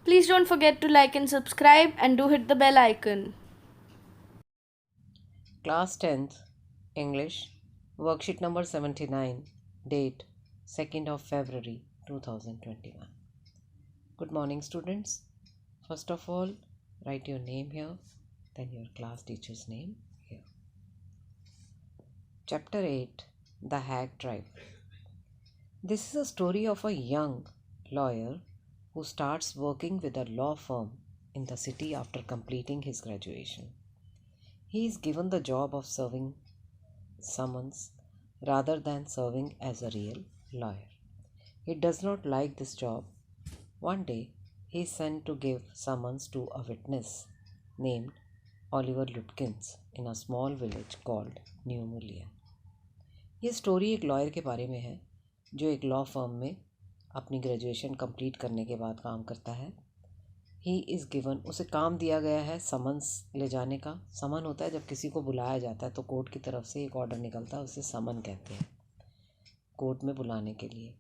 Please don't forget to like and subscribe and do hit the bell icon. Class 10th, English, worksheet number 79, date 2nd of February 2021. Good morning, students. First of all, write your name here, then your class teacher's name here. Chapter 8, The Hag Tribe. This is a story of a young lawyer who starts working with a law firm in the city after completing his graduation. He is given the job of serving summons rather than serving as a real lawyer. He does not like this job. One day, he is sent to give summons to a witness named Oliver Lutkins in a small village called New Mullion. ये story एक lawyer के बारे में है जो एक law firm में अपनी ग्रेजुएशन कंप्लीट करने के बाद काम करता है. ही इज़ गिवन, उसे काम दिया गया है समन्स ले जाने का. समन होता है जब किसी को बुलाया जाता है तो कोर्ट की तरफ से एक ऑर्डर निकलता है, उसे समन कहते हैं, कोर्ट में बुलाने के लिए.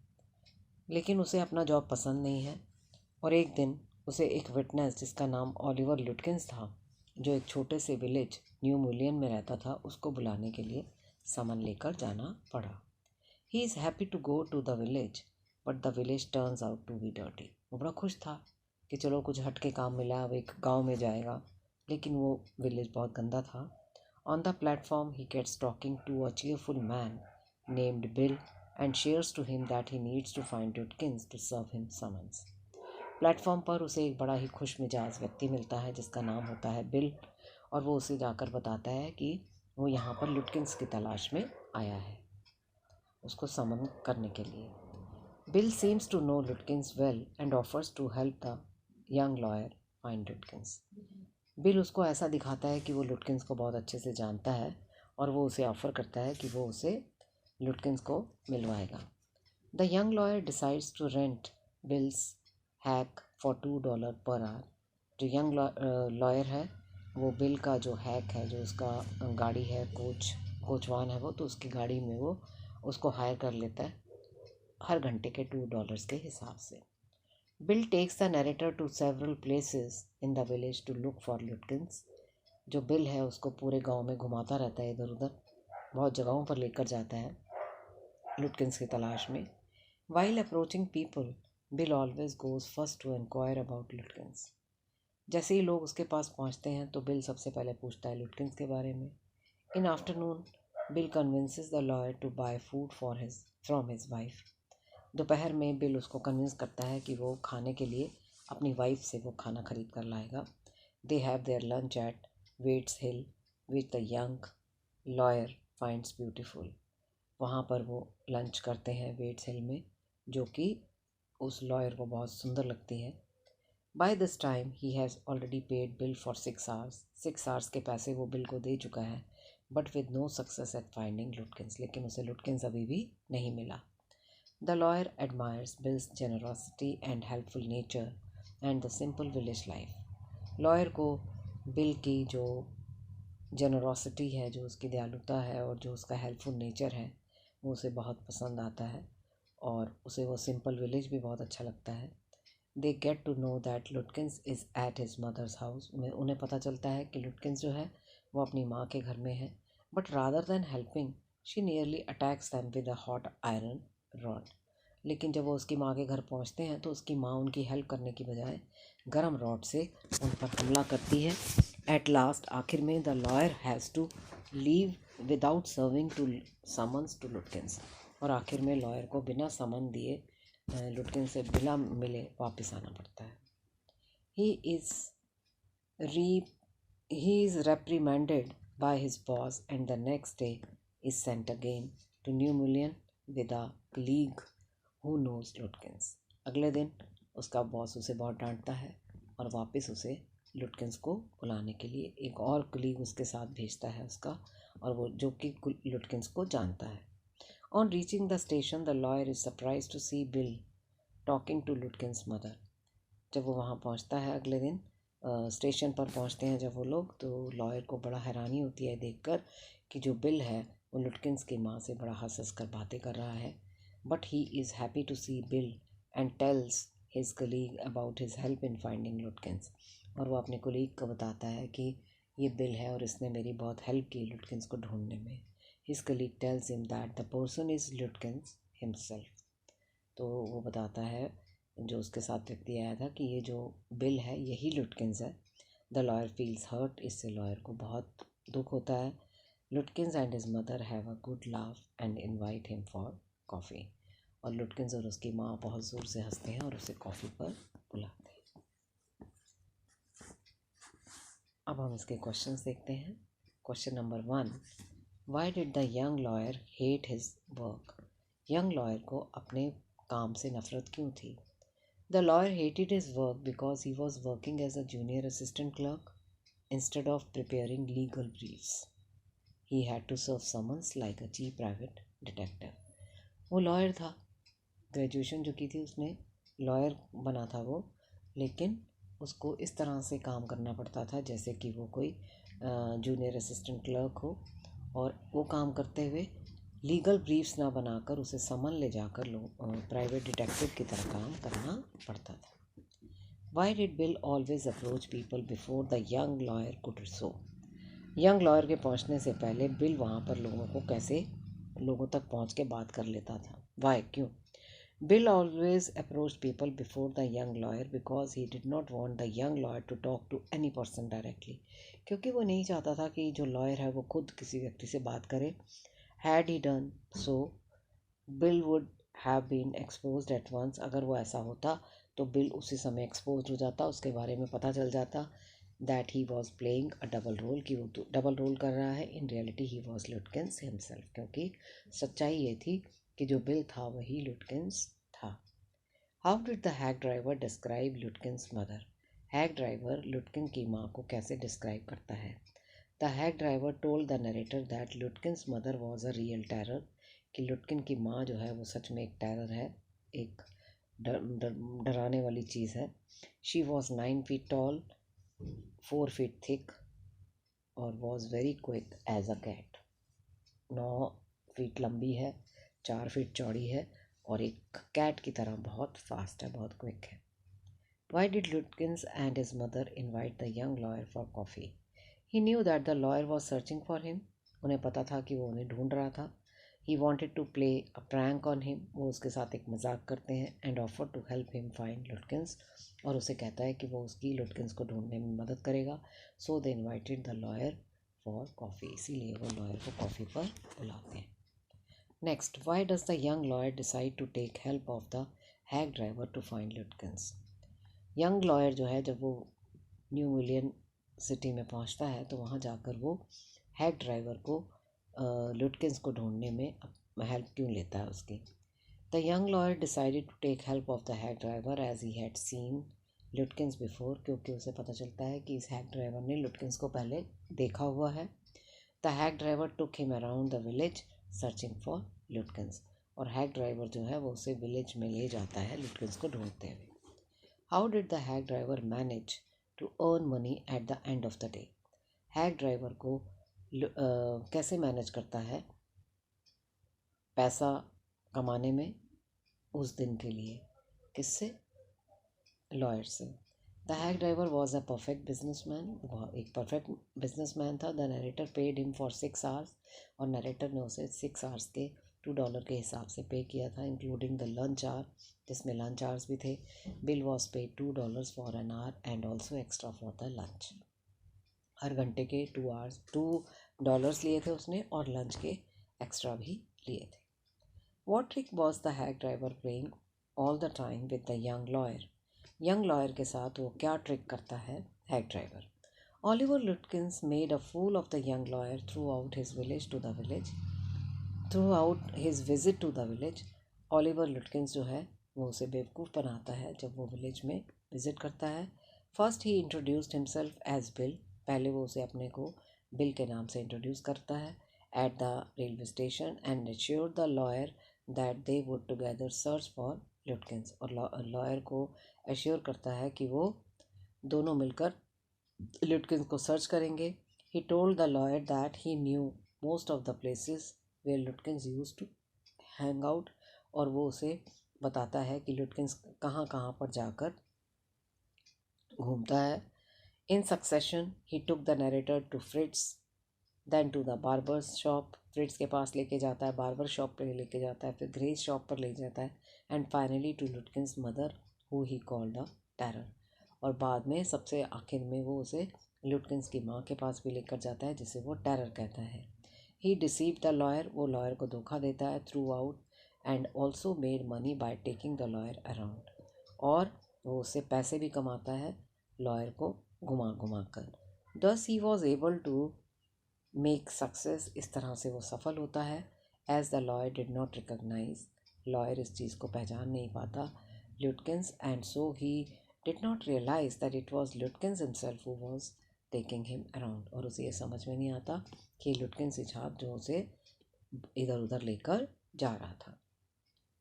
लेकिन उसे अपना जॉब पसंद नहीं है और एक दिन उसे एक विटनेस जिसका नाम ओलिवर लुटकिंस था, जो एक छोटे से विलेज न्यू मुलियन में रहता था, उसको बुलाने के लिए समन लेकर जाना पड़ा. He is happy to go to the village but the village turns out to be dirty. वो बड़ा खुश था कि चलो कुछ हट के काम मिला, अब एक गांव में जाएगा, लेकिन वो विलेज बहुत गंदा था. On the platform he gets talking to a cheerful man named Bill and shares to him that he needs to find Lutkins to serve him summons. Platform पर उसे एक बड़ा ही खुश मिजाज व्यक्ति मिलता है जिसका नाम होता है बिल, और वो उसे जाकर बताता है कि वो यहाँ पर लुटकिंस की तलाश में आया है, उसको समन करने के लिए. Bill seems to know Lutkins well and offers to help the young lawyer find Lutkins. Bill उसको ऐसा दिखाता है कि वो लुटकिंस को बहुत अच्छे से जानता है और वो उसे ऑफ़र करता है कि वो उसे लुटकिंस को मिलवाएगा. The young lawyer decides to rent Bill's hack for $2 per our. जो यंग लॉयर है वो बिल का जो हैक है, जो उसका गाड़ी है, कोचवान है वो, तो उसकी गाड़ी में वो उसको हायर कर लेता है हर घंटे के $2 के हिसाब से. Bill takes the narrator to several places in the village to look for Lutkins. जो बिल है उसको पूरे गांव में घुमाता रहता है, इधर उधर बहुत जगहों पर लेकर जाता है लुटकिंस की तलाश में. While approaching people, Bill always goes first to inquire about Lutkins. जैसे ही लोग उसके पास पहुंचते हैं तो बिल सबसे पहले पूछता है लुटकिंस के बारे में. In afternoon, Bill convinces the lawyer to buy food for his from his wife. दोपहर में बिल उसको कन्विंस करता है कि वो खाने के लिए अपनी वाइफ से वो खाना खरीद कर लाएगा. They have their lunch at Wade's Hill which the young lawyer finds beautiful. वहाँ पर वो लंच करते हैं वेट्स हिल में, जो कि उस लॉयर को बहुत सुंदर लगती है. By this time he has already paid Bill for 6 hours. 6 hours के पैसे वो बिल को दे चुका है, but with no success at finding Lutkins. लेकिन उसे लुटकिंस अभी भी नहीं मिला. The lawyer admires Bill's generosity and helpful nature and the simple village life. Lawyer को बिल की जो जेनरॉसिटी है, जो उसकी दयालुता है और जो उसका हेल्पफुल नेचर है, वो उसे बहुत पसंद आता है और उसे वो सिंपल विलेज भी बहुत अच्छा लगता है. They get to know that Lutkins is at his mother's house. उन्हें पता चलता है कि लुटकिंस जो है वो अपनी माँ के घर में है. But rather than helping, she nearly attacks them with a hot iron rod. लेकिन जब वो उसकी माँ के घर पहुँचते हैं तो उसकी माँ उनकी हेल्प करने की बजाय गर्म रॉड से उन पर हमला करती है. एट लास्ट, आखिर में, the lawyer has to leave without serving to summons to Lutkins. और आखिर में लॉयर को बिना समन दिए लुटकिन से बिना मिले वापस आना पड़ता है. ही इज़ री he is reprimanded by his boss and the next day is sent again to New Mullion with a colleague who knows Lutkins. अगले दिन उसका बॉस उसे बहुत डांटता है और वापस उसे लुटकिंस को बुलाने के लिए एक और कलीग उसके साथ भेजता है उसका, और वो जो कि लुटकिंस को जानता है. On reaching the station, the lawyer is surprise to see Bill talking to Lutkins mother. जब वो वहाँ पहुँचता है अगले दिन, स्टेशन पर पहुँचते हैं जब वो लोग, तो लॉयर को बड़ा हैरानी होती है देखकर कि जो बिल है वो लुटकिंस की माँ से बड़ा हंस हंस कर बातें कर रहा है. But he is happy to see Bill and tells his colleague about his help in finding Lutkins. और वो अपने कोलीग को बताता है कि ये बिल है और इसने मेरी बहुत हेल्प की लुटकिंस को ढूंढने में. His colleague tells him that the person is Lutkins himself. तो वो बताता है, जो उसके साथ व्यक्ति आया था, कि ये जो बिल है यही लुटकिंस है. The lawyer feels hurt. इससे लॉयर को बहुत दुख होता है. Lutkins and his mother have a good laugh and invite him for coffee. और लुटकिंस और उसकी माँ बहुत ज़ोर से हंसते हैं और उसे कॉफ़ी पर बुलाते हैं. अब हम इसके क्वेश्चंस देखते हैं. Question number 1. Why did the young lawyer hate his work. Young lawyer को अपने काम से नफरत क्यों थी? The lawyer hated his work because he was working as a junior assistant clerk instead of preparing legal briefs. He had to serve summons like a chief private detective. वो lawyer था, graduation जो की थी उसने, lawyer बना था वो, लेकिन उसको इस तरह से काम करना पड़ता था जैसे कि वो कोई जूनियर असिस्टेंट क्लर्क हो, और वो काम करते हुए लीगल ब्रीफ्स ना बनाकर उसे समन ले जाकर प्राइवेट डिटेक्टिव की तरह काम करना पड़ता था. Why did bill always approach people before the young lawyer could so. Young lawyer के पहुंचने से पहले बिल वहाँ पर लोगों तक पहुँच के बात कर लेता था. वाई, क्यों? Bill always approached people before the young lawyer because he did not want the young lawyer to talk to any person directly. क्योंकि वो नहीं चाहता था कि जो लॉयर है वो खुद किसी व्यक्ति से बात करे. Had he done so, Bill would have been exposed at once. अगर वो ऐसा होता तो बिल उसी समय एक्सपोज हो जाता, उसके बारे में पता चल जाता that he was playing a double role, कि वो तो डबल रोल कर रहा है. In reality he was Lutkins himself. क्योंकि सच्चाई ये थी कि जो बिल था वही लुटकिंस था. How did the hack driver describe Lutkins mother. Hack driver Lutkin की माँ को कैसे डिस्क्राइब करता है? The hack driver told the narrator that Lutkins mother was a real terror. कि लुटकिन की माँ जो है वो सच में एक टेरर है, एक डराने वाली चीज़ है. She was 9 feet tall, 4 feet thick और was very quick as a cat. 9 feet लंबी है, 4 feet चौड़ी है और एक कैट की तरह बहुत फास्ट है, बहुत क्विक है. Why did Lutkins and his mother invite the young lawyer for coffee. He knew that the lawyer was searching for him. उन्हें पता था कि वो उन्हें ढूंढ रहा था. He wanted to play a prank on him. वो उसके साथ एक मजाक करते हैं. And offer to help him find Lutkins. और उसे कहता है कि वो उसकी लुटकिंस को ढूंढने में मदद करेगा. So they invited the lawyer for coffee. इसीलिए वो लॉयर को कॉफ़ी पर बुलाते हैं. Next, why does the young lawyer decide to take help of the hack driver to find Lutkins? Young lawyer जो है, जब वो न्यू मिलियन सिटी में पहुंचता है तो वहां जाकर वो हैक ड्राइवर को लुटकिंस को ढूंढने में हेल्प क्यों लेता है उसकी. The young lawyer decided to take help of the hack driver as he had seen Lutkins before. क्योंकि उसे पता चलता है कि इस हैक ड्राइवर ने लुटकिंस को पहले देखा हुआ है. The hack driver took him around the village searching for लुटकिंस. और हैक ड्राइवर जो है वो उसे विलेज में ले जाता है लुटकिंस को ढूंढते हुए. How did the hack driver manage to earn money at the end of the day. Hack driver को कैसे मैनेज करता है पैसा कमाने में उस दिन के लिए? किससे? लॉयर से. The hack driver was a perfect businessman. वह एक परफेक्ट बिजनेसमैन था. The narrator paid him for 6 hours. और नरेटर ने उसे 6 hours के $2 के हिसाब से पे किया था, इंक्लूडिंग द लंच आवर, जिसमें लंच आवर्स भी थे. Bill was paid $2 for an hour and also extra for the lunch. हर घंटे के $2 लिए थे उसने और लंच के एक्स्ट्रा भी लिए थे. What trick was the hack driver playing all the time with the young lawyer. Young lawyer के साथ वो क्या ट्रिक करता है hack driver? Oliver Lutkins made a fool of the young lawyer throughout his village to the village. Oliver Lutkins जो है वो उसे बेवकूफ़ बनाता है जब वो विलेज में विजिट करता है. फर्स्ट ही इंट्रोड्यूस्ड हिमसेल्फ एज बिल. पहले वो उसे अपने को बिल के नाम से इंट्रोड्यूस करता है at the railway station and assured the lawyer that they would together search for लुटकिंस. और लॉयर को एश्योर करता है कि वो दोनों मिलकर लुटकिंस को सर्च करेंगे. He told the lawyer that he knew most of the places where Lutkins used to hang out. और वो उसे बताता है कि लुटकिंस कहाँ कहाँ पर जाकर घूमता है. In succession, he took the narrator to Fritz, then to the barber's shop. फ्रिट्स के पास लेके जाता है, बार्बर शॉप पे लेके जाता है, फिर ग्रेस शॉप पर ले जाता है, and finally to Lutkins mother who he called the terror. और बाद में सबसे आखिर में वो उसे लुटकिंस की माँ के पास भी लेकर जाता है, जिसे वो टेरर कहता है. ही डिसीव द लॉयर, वो लॉयर को धोखा देता है through out, and also made money by taking the lawyer around. और वो उससे पैसे भी कमाता है लॉयर को घुमा घुमा कर. Thus he was able to make success, इस तरह से वो सफल होता है. As the lawyer did not recognize, lawyer इस चीज़ को पहचान नहीं पाता Lutkins, and so he did not realize that it was Lutkins himself who was taking him around. और उसे ये समझ में नहीं आता कि लुटकिंस ही छाप जो उसे इधर उधर लेकर जा रहा था.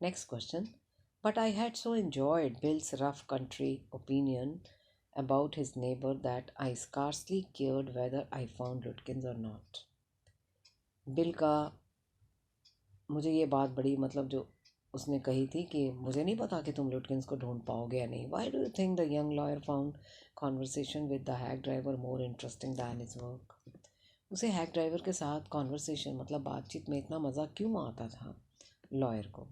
Next question. But I had so enjoyed bills rough country opinion about his neighbor that I scarcely cared whether I found Lutkins or not. Bill का मुझे ये बात बड़ी मतलब जो उसने कही थी कि मुझे नहीं पता कि तुम लुटकिंस को ढूंढ पाओगे या नहीं. Why do you think the young lawyer found conversation with the hack driver more interesting than his work? उसे हैक ड्राइवर के साथ कॉन्वर्सेशन मतलब बातचीत में इतना मज़ा क्यों आता था लॉयर को.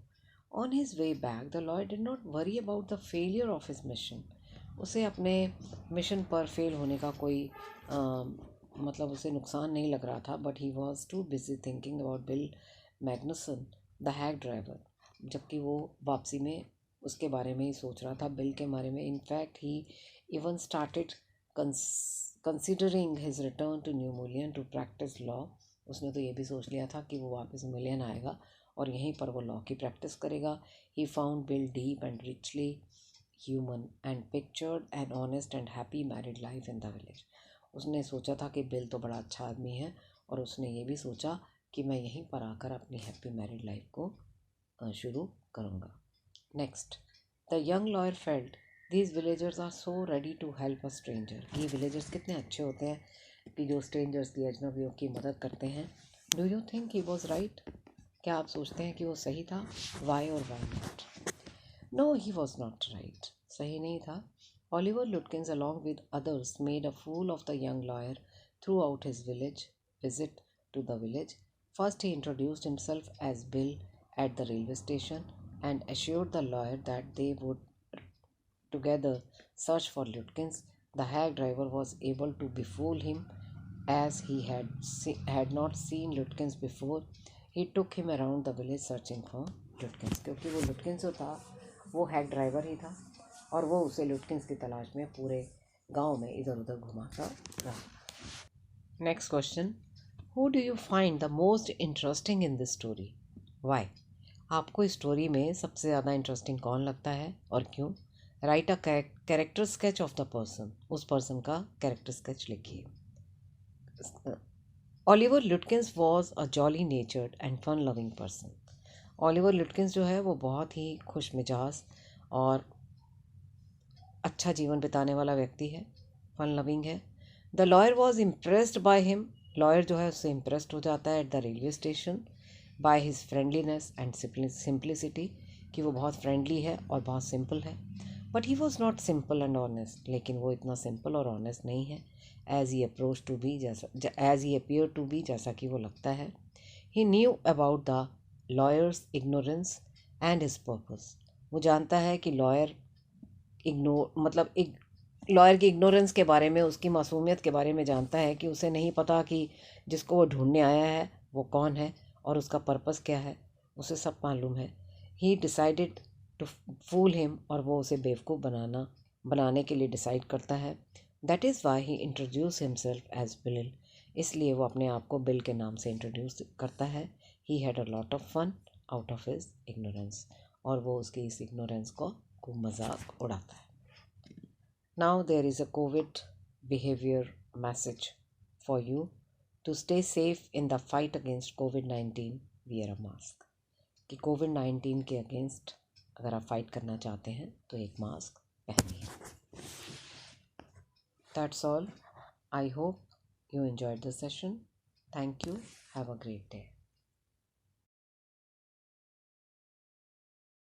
On his way back the lawyer did not worry about the failure of his mission. उसे अपने मिशन पर फेल होने का कोई मतलब उसे नुकसान नहीं लग रहा था. But he was too busy thinking about Bill Magnuson the hack driver. जबकि वो वापसी में उसके बारे में ही सोच रहा था, बिल के बारे में. In fact he even started considering his return to New Mullion to practice law. उसने तो ये भी सोच लिया था कि वो वापस मिलियन आएगा और यहीं पर वो लॉ की प्रैक्टिस करेगा. He found bill deep and richly human and pictured an honest and happy married life in the village. उसने सोचा था कि बिल तो बड़ा अच्छा आदमी है, और उसने ये भी सोचा कि मैं यहीं पर आकर अपनी हैप्पी मैरिड लाइफ को शुरू करूँगा. Next. The young lawyer felt these villagers are so ready to help a stranger. ये विलेजर्स कितने अच्छे होते हैं कि जो स्ट्रेंजर्स की अजनबियों की मदद करते हैं. Do you think he was right? क्या आप सोचते हैं कि वो सही था? वाई और why not? No, he was not right. सही नहीं था. Oliver Lutkins along with others made a fool of the young lawyer throughout his visit to the village. First he introduced himself as Bill at the railway station and assured the lawyer that they would together search for Lutkins. The hack driver was able to befool him as he had not seen Lutkins before. He took him around the village searching for Lutkins. क्योंकि वो लुटकिंस जो था वो hack driver ही था, और वो उसे लुटकिंस की तलाश में पूरे गांव में इधर उधर घुमाता रहा. Next question. Who do you find the most interesting in this story? Why? आपको इस स्टोरी में सबसे ज़्यादा इंटरेस्टिंग कौन लगता है और क्यों? Write a character sketch of the person. उस पर्सन का कैरेक्टर स्केच लिखिए. Oliver Lutkins was a jolly natured and fun loving person. Oliver Lutkins जो है वो बहुत ही खुश मिजाज और अच्छा जीवन बिताने वाला व्यक्ति है, फन लविंग है. The lawyer was impressed by him. Lawyer जो है उससे इम्प्रेस्ड हो जाता है at the railway station by his friendliness and simplicity, कि वो बहुत फ्रेंडली है और बहुत सिंपल है. But he was not simple and honest. लेकिन वो इतना सिंपल और ऑनेस्ट नहीं है as he approach to be, as he appear to be, जैसा कि वो लगता है. ही knew about the lawyers ignorance and his purpose. वो जानता है कि लॉयर लॉयर की इग्नोरेंस के बारे में, उसकी मासूमियत के बारे में जानता है कि उसे नहीं पता कि जिसको वो ढूंढने आया है वो कौन है और उसका पर्पस क्या है. उसे सब मालूम है. He decided to fool him, और वो उसे बेवकूफ़ बनाने के लिए डिसाइड करता है. That is why he introduce himself as Bill. इसलिए वो अपने आप को बिल के नाम से इंट्रोड्यूस करता है. He had a lot of fun out of his ignorance, और वो उसकी इस इग्नोरेंस को खूब मजाक उड़ाता है. Now there is a covid behaviour message for you. To stay safe in the fight against कोविड-19 वियर अ मास्क. कि कोविड-19 के अगेंस्ट अगर आप फाइट करना चाहते हैं तो एक मास्क पहनिए. That's all. I hope you enjoyed the session. Thank you. Have a great day.